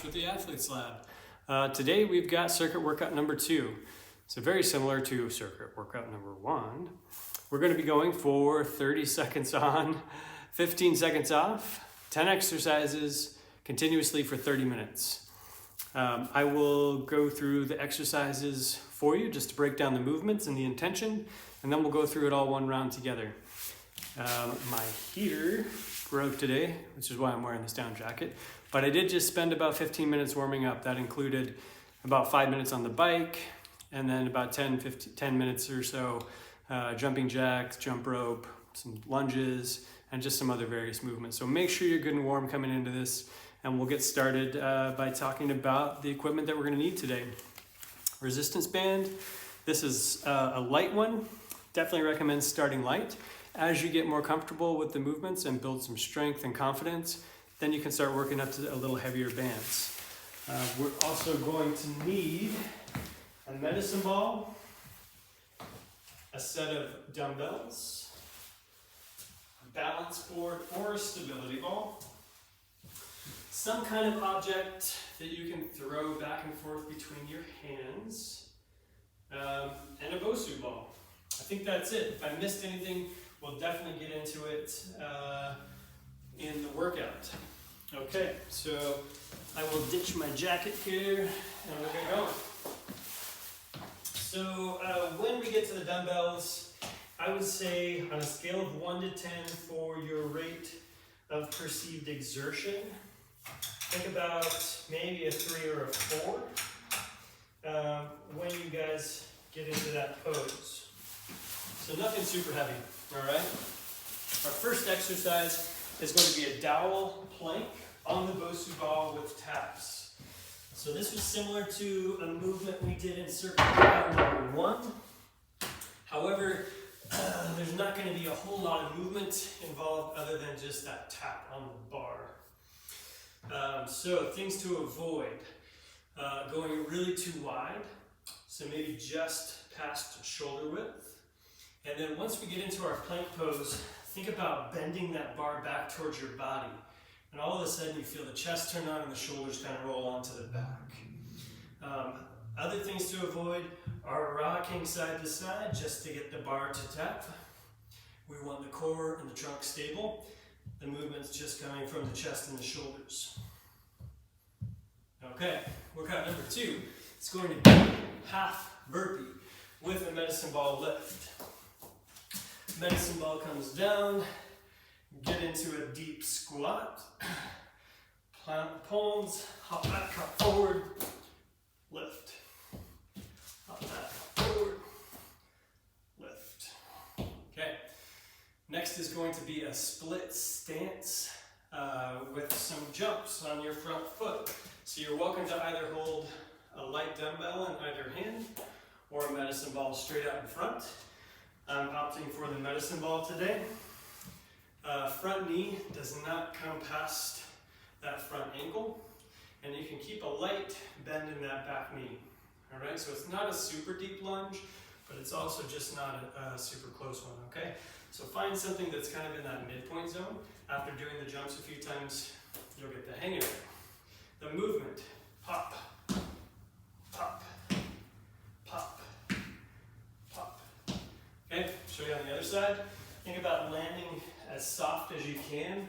Josh with the Athletes Lab. Today we've got circuit workout number 2. So very similar to circuit workout number 1. We're going to be going for 30 seconds on, 15 seconds off, 10 exercises continuously for 30 minutes. I will go through the exercises for you just to break down the movements and the intention, and then we'll go through it all one round together. My heater broke today, which is why I'm wearing this down jacket, but I did just spend about 15 minutes warming up. That included about 5 minutes on the bike, and then about 10 minutes or so jumping jacks, jump rope, some lunges, and just some other various movements. So make sure you're good and warm coming into this, and we'll get started by talking about the equipment that we're going to need today. Resistance band. This is a light one. Definitely recommend starting light. As you get more comfortable with the movements and build some strength and confidence, then you can start working up to a little heavier bands. We're also going to need a medicine ball, a set of dumbbells, a balance board or a stability ball, some kind of object that you can throw back and forth between your hands, and a BOSU ball. I think that's it. If I missed anything, we'll definitely get into it in the workout. Okay, so I will ditch my jacket here and we'll get going. So when we get to the dumbbells, I would say on a scale of 1 to 10 for your rate of perceived exertion, think about maybe a 3 or a 4 when you guys get into that pose. So nothing super heavy, all right? Our first exercise is going to be a dowel plank on the BOSU ball with taps. So this was similar to a movement we did in circuit workout number 1. However, there's not going to be a whole lot of movement involved other than just that tap on the bar. So things to avoid, going really too wide, so maybe just past shoulder width. And then once we get into our plank pose, think about bending that bar back towards your body. And all of a sudden you feel the chest turn on and the shoulders kind of roll onto the back. Other things to avoid are rocking side to side just to get the bar to tap. We want the core and the trunk stable. The movement's just coming from the chest and the shoulders. Okay, workout number 2. It's going to be half burpee with a medicine ball lift. Medicine ball comes down, get into a deep squat, plant the palms, hop back, hop forward, lift. Hop back, hop forward, lift. Okay, next is going to be a split stance with some jumps on your front foot. So you're welcome to either hold a light dumbbell in either hand or a medicine ball straight out in front. I'm opting for the medicine ball today. Front knee does not come past that front ankle, and you can keep a light bend in that back knee. All right, so it's not a super deep lunge, but it's also just not a super close one, okay? So find something that's kind of in that midpoint zone. After doing the jumps a few times, you'll get the hang of it. The movement, pop, pop, pop, pop. Okay, show you on the other side. Think about landing as soft as you can.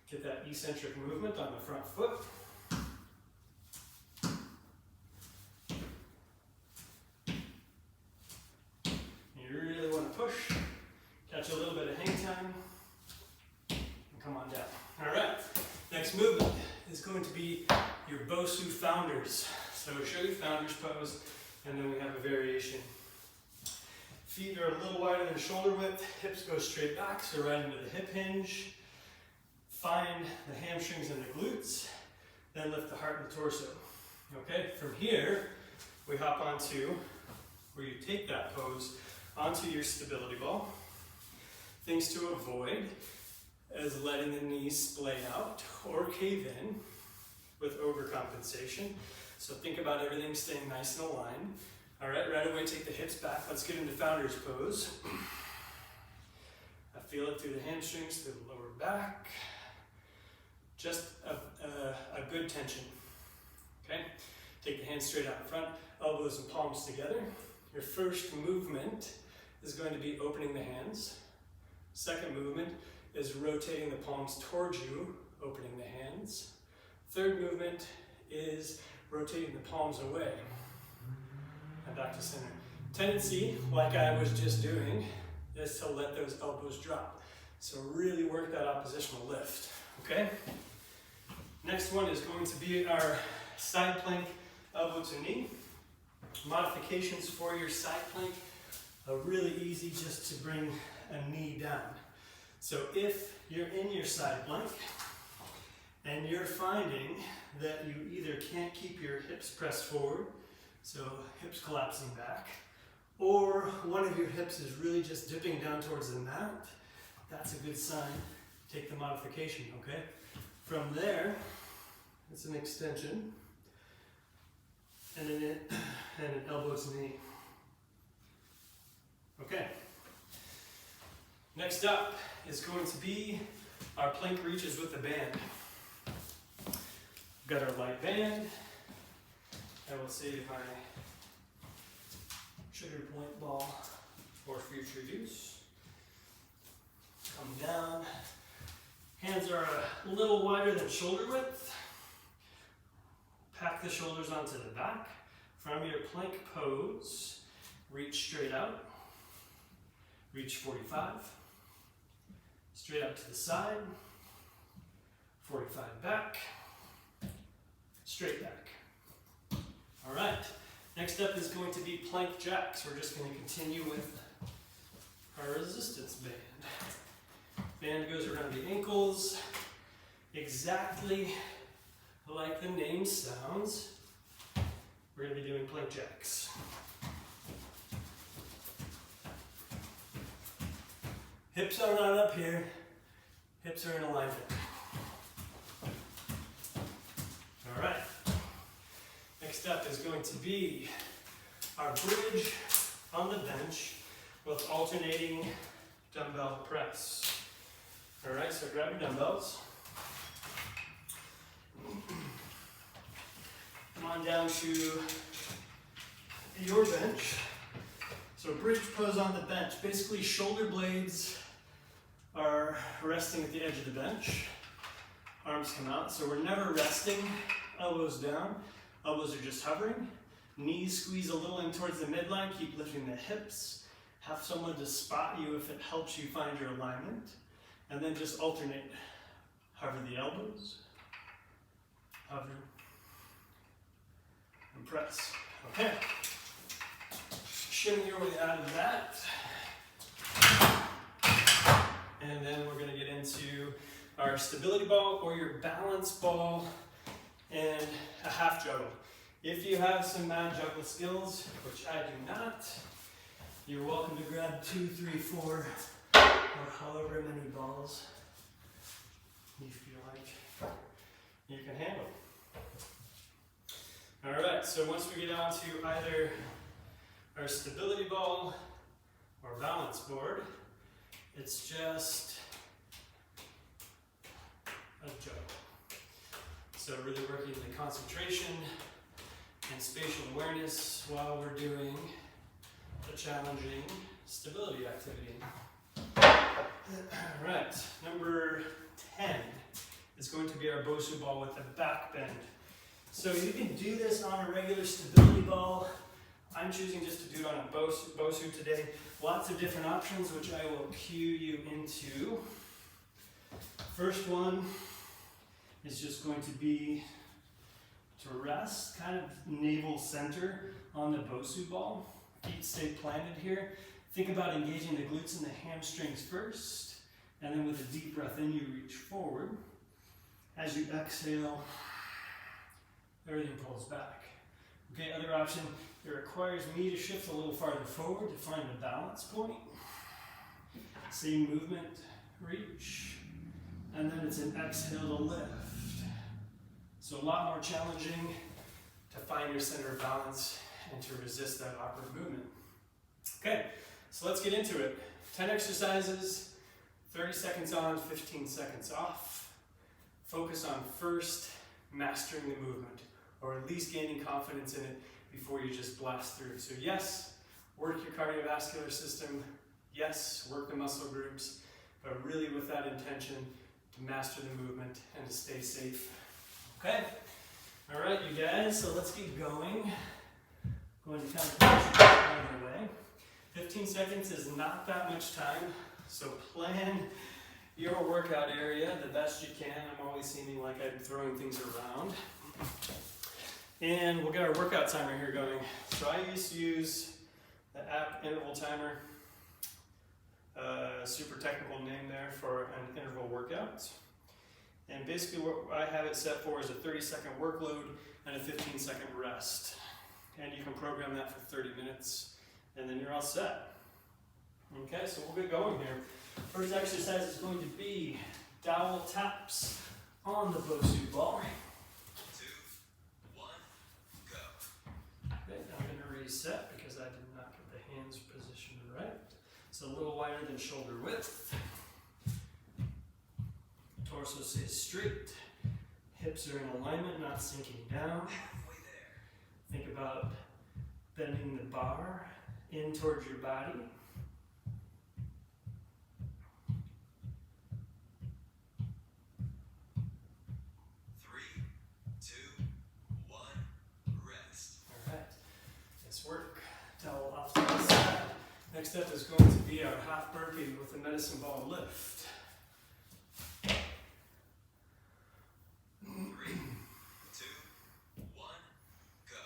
Get that eccentric movement on the front foot. You really want to push, catch a little bit of hang time, and come on down. All right, next movement is going to be your BOSU founders. So show your founders pose, and then we have a variation. Feet are a little wider than shoulder width, hips go straight back, so right into the hip hinge. Find the hamstrings and the glutes, then lift the heart and the torso. Okay, from here, we hop onto, where you take that pose, onto your stability ball. Things to avoid is letting the knees splay out or cave in with overcompensation. So think about everything staying nice and aligned. All right, right away take the hips back. Let's get into founder's pose. I feel it through the hamstrings, through the lower back. Just a good tension. Okay? Take the hands straight out in front, elbows and palms together. Your first movement is going to be opening the hands. Second movement is rotating the palms towards you, opening the hands. Third movement is rotating the palms away and back to center. Tendency, like I was just doing, is to let those elbows drop. So really work that oppositional lift, okay? Next one is going to be our side plank, elbow to knee. Modifications for your side plank are really easy, just to bring a knee down. So if you're in your side plank and you're finding that you either can't keep your hips pressed forward, so hips collapsing back, or one of your hips is really just dipping down towards the mat, that's a good sign. Take the modification, okay? From there, it's an extension and an elbow to knee. Okay. Next up is going to be our plank reaches with the band. We've got our light band. I will save my trigger point ball for future use. Come down. Hands are a little wider than shoulder width. Pack the shoulders onto the back. From your plank pose, reach straight out. Reach 45. Straight out to the side. 45 back. Straight back. All right. Next up is going to be plank jacks. We're just going to continue with our resistance band. Band goes around the ankles, exactly like the name sounds. We're going to be doing plank jacks. Hips are not up here, hips are in alignment. All right. Next up is going to be our bridge on the bench with alternating dumbbell press. All right, so grab your dumbbells. Come on down to your bench. So bridge pose on the bench. Basically, shoulder blades are resting at the edge of the bench. Arms come out, so we're never resting. Elbows down. Elbows are just hovering. Knees squeeze a little in towards the midline. Keep lifting the hips. Have someone to spot you if it helps you find your alignment. And then just alternate. Hover the elbows. Hover. And press. Okay. Shimmy your way out of that. And then we're going to get into our stability ball or your balance ball and a half juggle. If you have some mad juggle skills, which I do not, you're welcome to grab 2, 3, 4, or however many balls you feel like you can handle. All right, so once we get on to either our stability ball or balance board, it's just a juggle. So really working the concentration and spatial awareness while we're doing the challenging stability activity. All right, number 10 is going to be our Bosu ball with the back bend. So you can do this on a regular stability ball. I'm choosing just to do it on a Bosu today. Lots of different options, which I will cue you into. First one is just going to be to rest, kind of navel center on the Bosu ball. Feet stay planted here. Think about engaging the glutes and the hamstrings first, and then with a deep breath in, you reach forward. As you exhale, everything pulls back. Okay, other option, it requires me to shift a little farther forward to find a balance point. Same movement, reach, and then it's an exhale to lift. So a lot more challenging to find your center of balance and to resist that awkward movement. Okay, so let's get into it. 10 exercises, 30 seconds on, 15 seconds off. Focus on first mastering the movement. or at least gaining confidence in it before you just blast through. So yes, work your cardiovascular system. Yes, work the muscle groups, but really with that intention to master the movement and to stay safe. Okay? All right, you guys, so let's get going. Going to kind of push it way. 15 seconds is not that much time, so plan your workout area the best you can. I'm always seeming like I'm throwing things around. And we'll get our workout timer here going. So I used to use the app interval timer, super technical name there for an interval workout. And basically what I have it set for is a 30-second workload and a 15-second rest. And you can program that for 30 minutes, and then you're all set. Okay, so we'll get going here. First exercise is going to be dowel taps on the Bosu ball. 2, 1, go. Okay, I'm going to reset because I did not get the hands positioned right. It's a little wider than shoulder width. Torso stays straight. Hips are in alignment, not sinking down. Halfway there. Think about bending the bar in towards your body. Three, two, one, rest. All right, nice work. Towel off to the side. Next up is going to be our half burpee with the medicine ball lift. 3, 2, 1, go.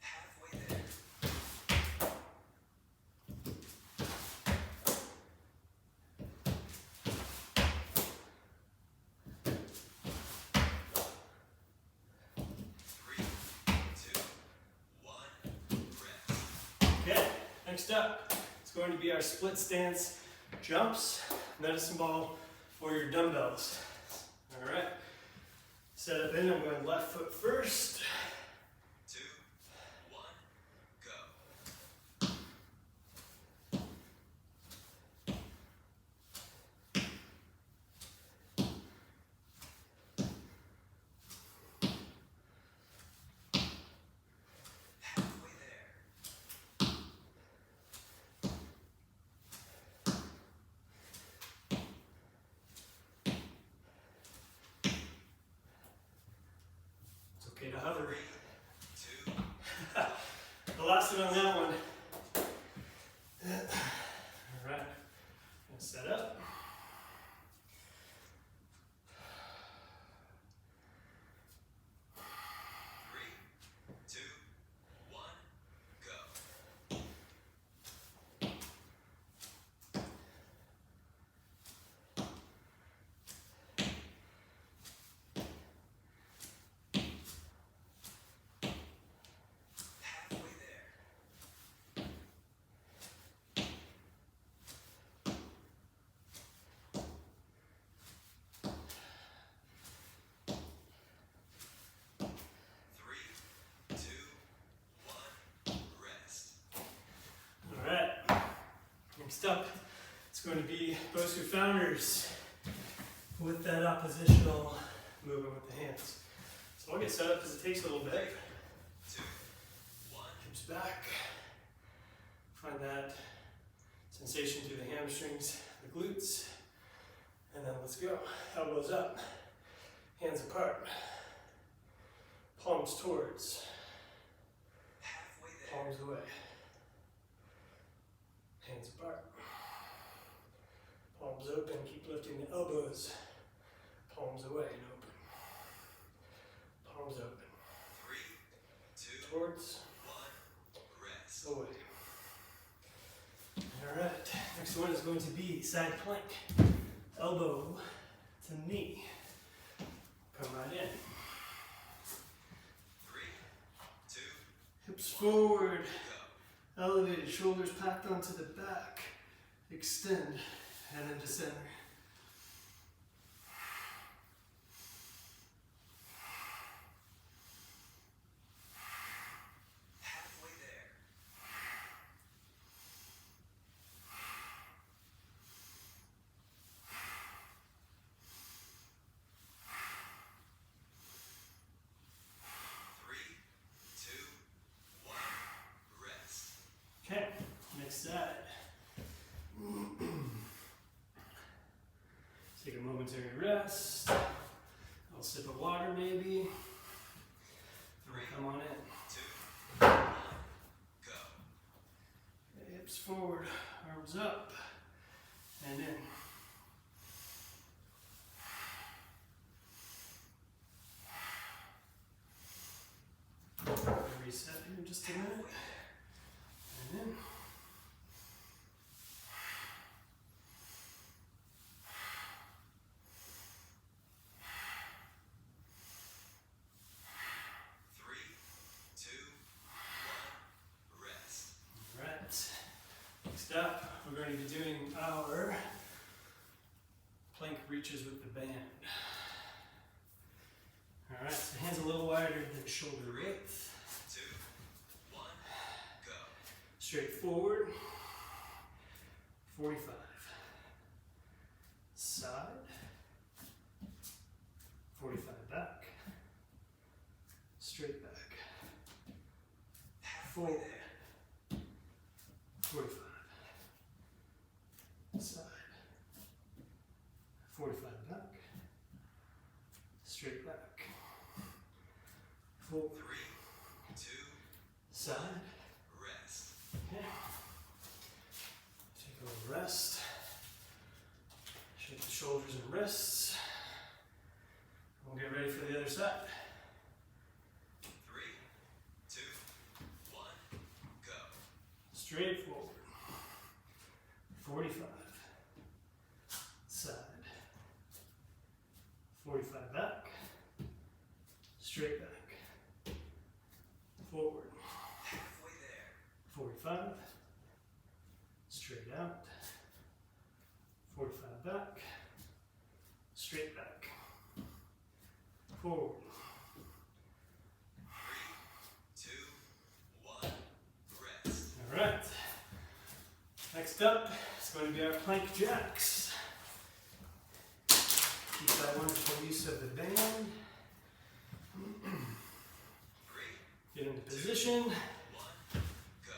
Halfway there. Okay, next up, it's going to be our split stance jumps, medicine ball, or your dumbbells. All right, set up in, I'm going left foot first. 2, 1, go. Halfway there. It's okay to hover. 3, 2, The last one on that one. All right, gonna set up. Three, two, one, go. Halfway there. Three, two, one, rest. All right, next up, it's going to be Bosu Founders with that oppositional movement with the hands. So I'll get set up because it takes a little bit. 2, 1, Hips back. Find that sensation through the hamstrings, the glutes. And then let's go. Elbows up, hands apart, palms towards, halfway there. palms away, hands apart, palms open, keep lifting the elbows, palms away and open, palms open, 3, 2, towards, 1, rest. away. All right, next one is going to be side plank. Elbow to knee. Come right in. 3, 2, Hips forward. go. Elevated, shoulders packed onto the back. Extend, head into center. Momentary rest. A little sip of water maybe. Come on in. 2, 1, go. Hips forward, arms up, and in. Reset here in just a minute. And in. Next up, we're going to be doing our plank reaches with the band. All right, so hands a little wider than shoulder width. 2, 1, go. Straight forward, 45. Side, 45 back. Straight back. Forward, 45. Side, 45 back, straight back, forward, 3, 2, side, rest. okay, take a little rest, shake the shoulders and wrists, we'll get ready for the other side. 3, 2, 1, go. Straight forward, 45. Side, 45 back, straight back, forward, Halfway there. 45, straight out, 45 back, straight back, forward, 3, 2, 1, rest. all right. Next up is going to be our plank jacks. Keep that wonderful use of the band. 3, Get into position. 1, go.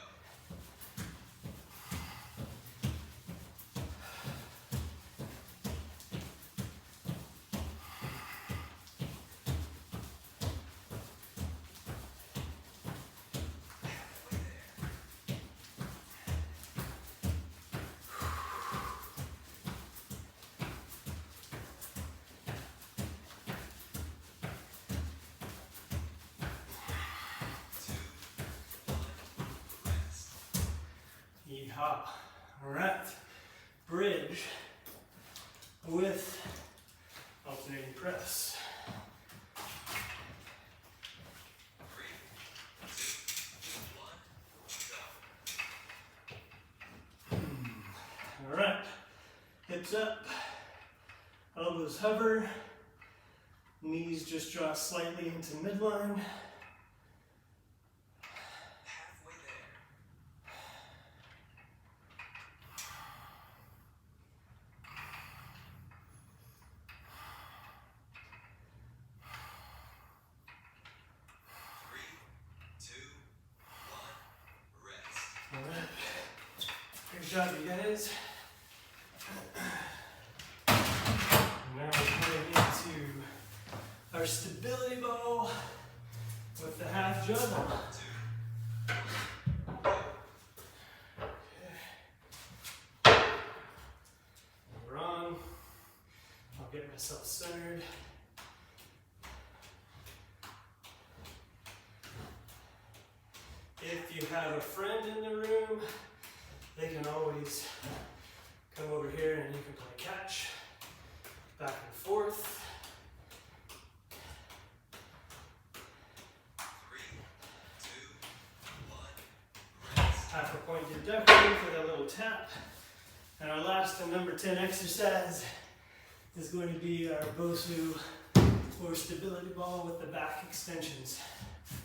Halfway there. Yeehaw. All right. Bridge with alternating press. 3, 2, 1, go. All right. Hips up. Elbows hover. Knees just draw slightly into midline. Halfway there. 3, 2, 1, rest. All right. Good job, you guys. Now we're heading into our stability ball with the half juggle. 2, We're on. I'll get myself centered. If you have a friend in the room, they can always come over here and you can play catch, back and forth. 3, 2, 1, rest. Half a point deduction for that little tap. And our last and number 10 exercise is going to be our Bosu or stability ball with the back extensions.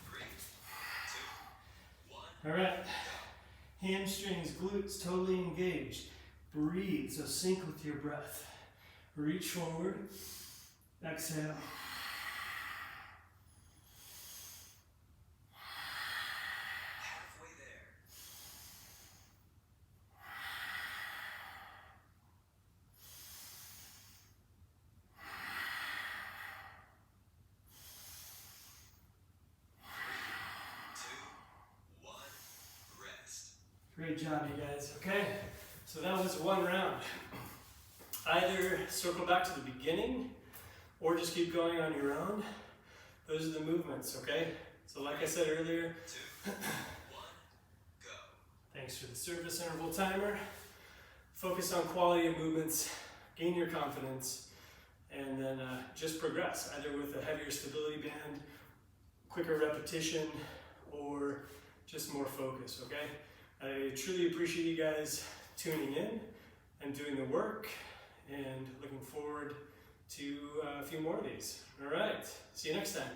3, 2, 1. All right. Hamstrings, glutes totally engaged. Breathe, so sync with your breath. Reach forward. Exhale. Halfway there. Great job, you guys. Okay, so that was one round. Either circle back to the beginning or just keep going on your own. Those are the movements, okay? So like I said earlier, 2, 1, go. thanks for the service interval timer. Focus on quality of movements, gain your confidence, and then just progress, either with a heavier stability band, quicker repetition, or just more focus, okay? I truly appreciate you guys tuning in and doing the work, and looking forward to a few more of these. All right, see you next time.